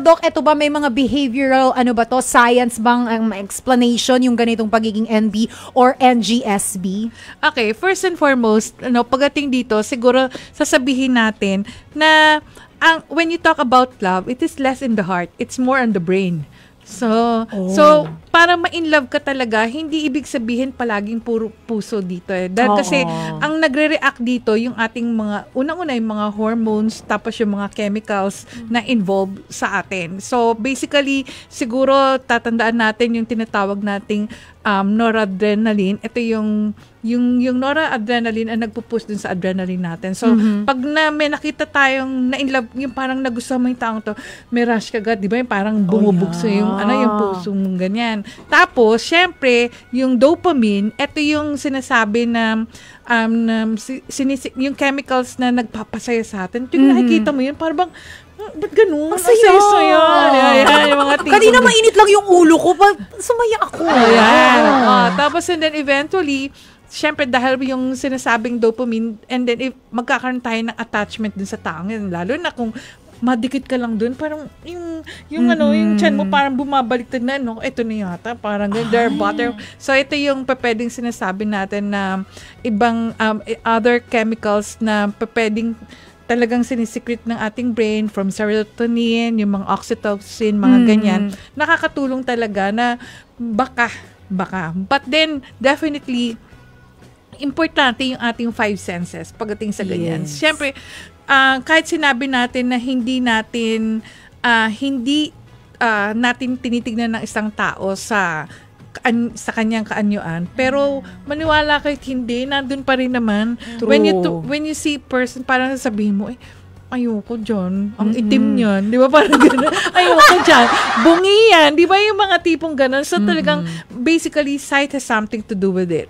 Doc, eto ba may mga behavioral, science bang explanation yung ganitong pagiging NB or NGSB? Okay, first and foremost, pagdating dito, siguro sasabihin natin na when you talk about love, it is less in the heart, it's more on the brain. So para ma-inlove ka talaga, hindi ibig sabihin palaging puro puso dito eh. Dahil kasi ang nagre-react dito yung ating mga unang-una yung mga hormones, tapos yung mga chemicals na involved sa atin. So basically, siguro tatandaan natin yung tinatawag nating noradrenaline. Ito yung noradrenaline ang nagpo-push dun sa adrenaline natin. So pag may nakita tayong na-inlove, yung parang nagustuhan mo yung taong to, may rush ka agad, di ba? Yung parang bumubugso yung puso mong ganyan. Tapos, syempre, yung dopamine, ito yung sinasabi na yung chemicals na nagpapasaya sa atin. Yung nakikita mo yun, parang ba't ganun? Masaya. Ayan, yung mga kanina mainit lang yung ulo ko, sumaya ako. Ayan. Tapos, and then eventually, syempre, dahil yung sinasabing dopamine, and then magkakaroon tayo ng attachment dun sa taong yun, lalo na kung madikit ka lang dun, parang yung tiyan mo parang bumabaliktad na, ito na yata, parang they're butter. So, ito yung pwedeng sinasabi natin na ibang other chemicals na pwedeng talagang sinisikret ng ating brain from serotonin, yung mga oxytocin, mga ganyan. Nakakatulong talaga na baka. But then, definitely, importante yung ating 5 senses pagdating sa ganyan. Yes. Siyempre, kahit sinabi natin na hindi natin tinitignan ng isang tao sa kanyang kaanyuan, pero maniwala kahit hindi, nandun pa rin naman. True. When you see person, parang sabihin mo, ayoko dyan. Ang itim niyan. Di ba? Parang gano'n. Ayoko dyan. Bungi yan. Di ba yung mga tipong gano'n? So talagang, basically, sight has something to do with it.